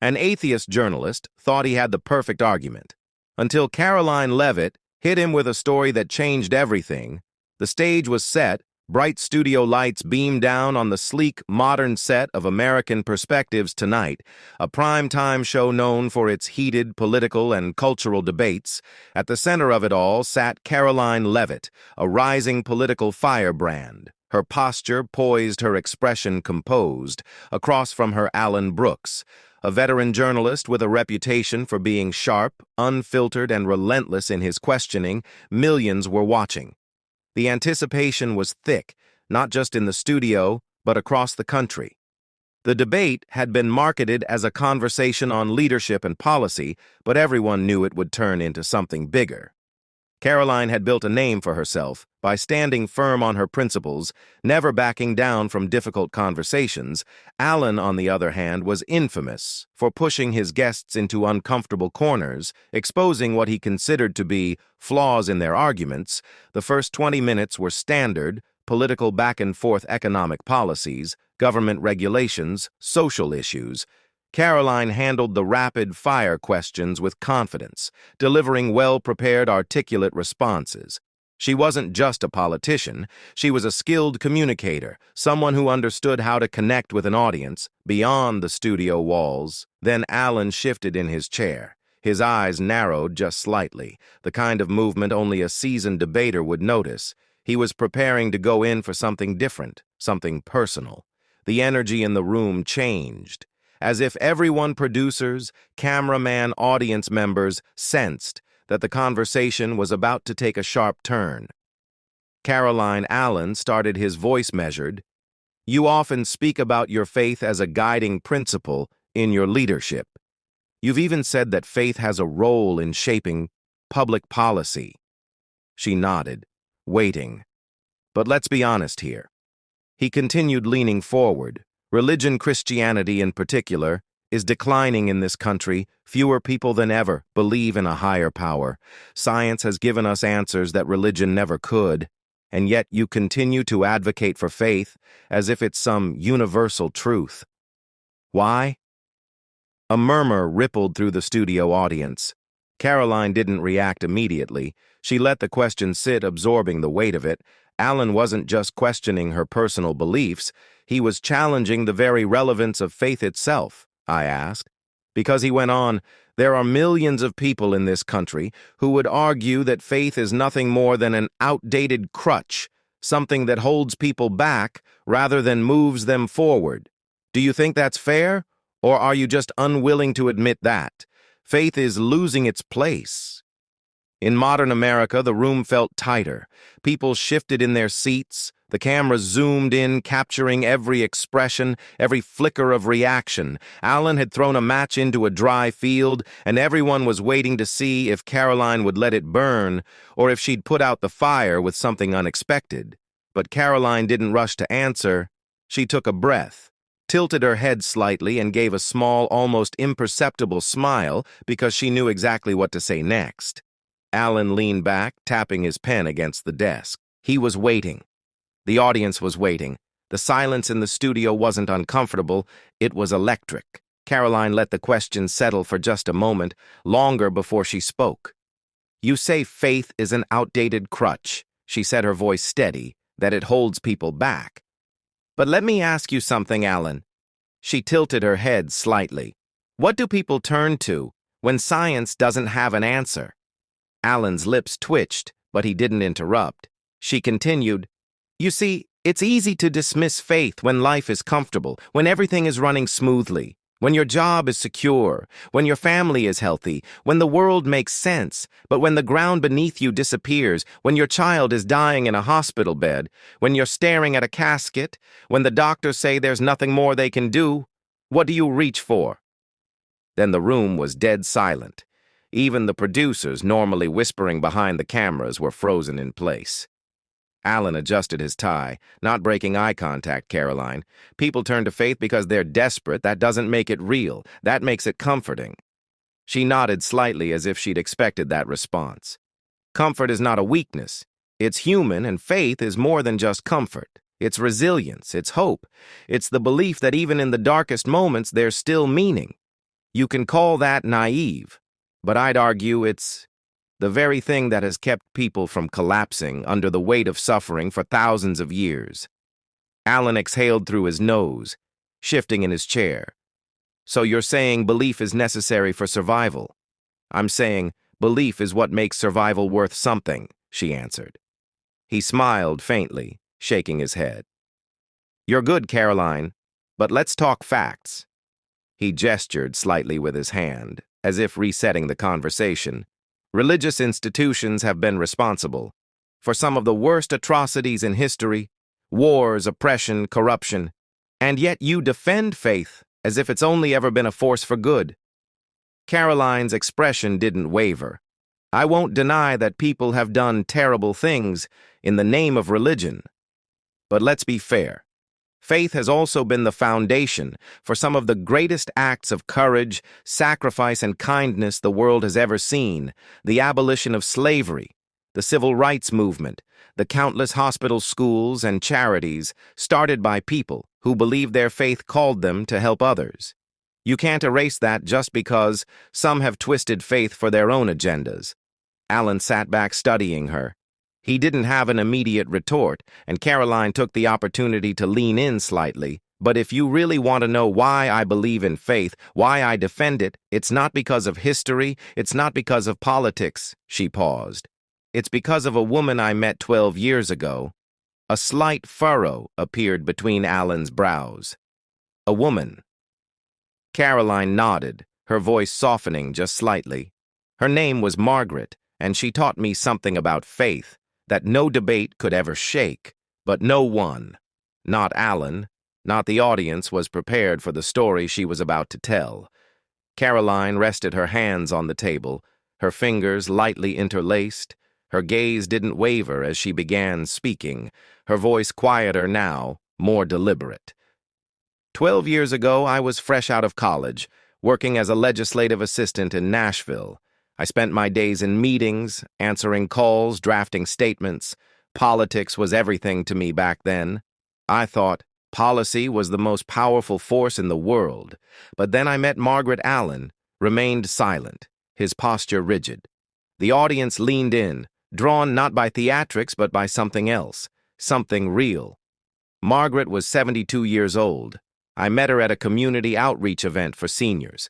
An atheist journalist thought he had the perfect argument, until Karoline Leavitt hit him with a story that changed everything. The stage was set, bright studio lights beamed down on the sleek, modern set of American Perspectives Tonight, a prime-time show known for its heated political and cultural debates. At the center of it all sat Karoline Leavitt, a rising political firebrand, her posture poised, her expression composed, across from her Alan Brooks, a veteran journalist with a reputation for being sharp, unfiltered, and relentless in his questioning. Millions were watching. The anticipation was thick, not just in the studio, but across the country. The debate had been marketed as a conversation on leadership and policy, but everyone knew it would turn into something bigger. Karoline had built a name for herself by standing firm on her principles, never backing down from difficult conversations. Alan, on the other hand, was infamous for pushing his guests into uncomfortable corners, exposing what he considered to be flaws in their arguments. The first 20 minutes were standard, political back-and-forth economic policies, government regulations, social issues. Karoline handled the rapid-fire questions with confidence, delivering well-prepared, articulate responses. She wasn't just a politician, she was a skilled communicator, someone who understood how to connect with an audience beyond the studio walls. Then Alan shifted in his chair. His eyes narrowed just slightly, the kind of movement only a seasoned debater would notice. He was preparing to go in for something different, something personal. The energy in the room changed, as if everyone, producers, cameraman, audience members, sensed that the conversation was about to take a sharp turn. Alan started, his voice measured. "You often speak about your faith as a guiding principle in your leadership. You've even said that faith has a role in shaping public policy." She nodded, waiting. "But let's be honest here." He continued, leaning forward. "Religion, Christianity in particular, is declining in this country. Fewer people than ever believe in a higher power. Science has given us answers that religion never could, and yet you continue to advocate for faith as if it's some universal truth. Why?" A murmur rippled through the studio audience. Karoline didn't react immediately. She let the question sit, absorbing the weight of it. Alan wasn't just questioning her personal beliefs, he was challenging the very relevance of faith itself. I asked. Because, he went on, there are millions of people in this country who would argue that faith is nothing more than an outdated crutch, something that holds people back rather than moves them forward. Do you think that's fair? Or are you just unwilling to admit that faith is losing its place? In modern America, the room felt tighter. People shifted in their seats. The camera zoomed in, capturing every expression, every flicker of reaction. Alan had thrown a match into a dry field, and everyone was waiting to see if Karoline would let it burn, or if she'd put out the fire with something unexpected. But Karoline didn't rush to answer. She took a breath, tilted her head slightly, and gave a small, almost imperceptible smile because she knew exactly what to say next. Alan leaned back, tapping his pen against the desk. He was waiting. The audience was waiting. The silence in the studio wasn't uncomfortable, it was electric. Karoline let the question settle for just a moment, longer before she spoke. "You say faith is an outdated crutch," she said, her voice steady, "that it holds people back. But let me ask you something, Alan." She tilted her head slightly. "What do people turn to when science doesn't have an answer?" Alan's lips twitched, but he didn't interrupt. She continued, "You see, it's easy to dismiss faith when life is comfortable, when everything is running smoothly, when your job is secure, when your family is healthy, when the world makes sense. But when the ground beneath you disappears, when your child is dying in a hospital bed, when you're staring at a casket, when the doctors say there's nothing more they can do, what do you reach for?" Then the room was dead silent. Even the producers, normally whispering behind the cameras, were frozen in place. Alan adjusted his tie, not breaking eye contact. "Karoline, people turn to faith because they're desperate. That doesn't make it real. That makes it comforting." She nodded slightly as if she'd expected that response. "Comfort is not a weakness. It's human, and faith is more than just comfort. It's resilience, it's hope. It's the belief that even in the darkest moments there's still meaning. You can call that naive, but I'd argue it's the very thing that has kept people from collapsing under the weight of suffering for thousands of years. Alan exhaled through his nose, shifting in his chair. So you're saying belief is necessary for survival? I'm saying belief is what makes survival worth something, she answered. He smiled faintly, shaking his head. You're good, Karoline, but let's talk facts. He gestured slightly with his hand, as if resetting the conversation. Religious institutions have been responsible for some of the worst atrocities in history, wars, oppression, corruption, and yet you defend faith as if it's only ever been a force for good. Karoline's expression didn't waver. I won't deny that people have done terrible things in the name of religion. But let's be fair. Faith has also been the foundation for some of the greatest acts of courage, sacrifice, and kindness the world has ever seen. The abolition of slavery, the civil rights movement, the countless hospitals, schools, and charities started by people who believed their faith called them to help others. You can't erase that just because some have twisted faith for their own agendas. Alan sat back studying her. He didn't have an immediate retort, and Karoline took the opportunity to lean in slightly. But if you really want to know why I believe in faith, why I defend it, it's not because of history, it's not because of politics, she paused. It's because of a woman I met 12 years ago. A slight furrow appeared between Alan's brows. A woman. Karoline nodded, her voice softening just slightly. Her name was Margaret, and she taught me something about faith that no debate could ever shake, but no one, not Alan, not the audience, was prepared for the story she was about to tell. Karoline rested her hands on the table, her fingers lightly interlaced. Her gaze didn't waver as she began speaking, her voice quieter now, more deliberate. 12 years ago, I was fresh out of college, working as a legislative assistant in Nashville. I spent my days in meetings, answering calls, drafting statements. Politics was everything to me back then. I thought policy was the most powerful force in the world. But then I met Margaret Allen, remained silent, his posture rigid. The audience leaned in, drawn not by theatrics but by something else, something real. Margaret was 72 years old. I met her at a community outreach event for seniors.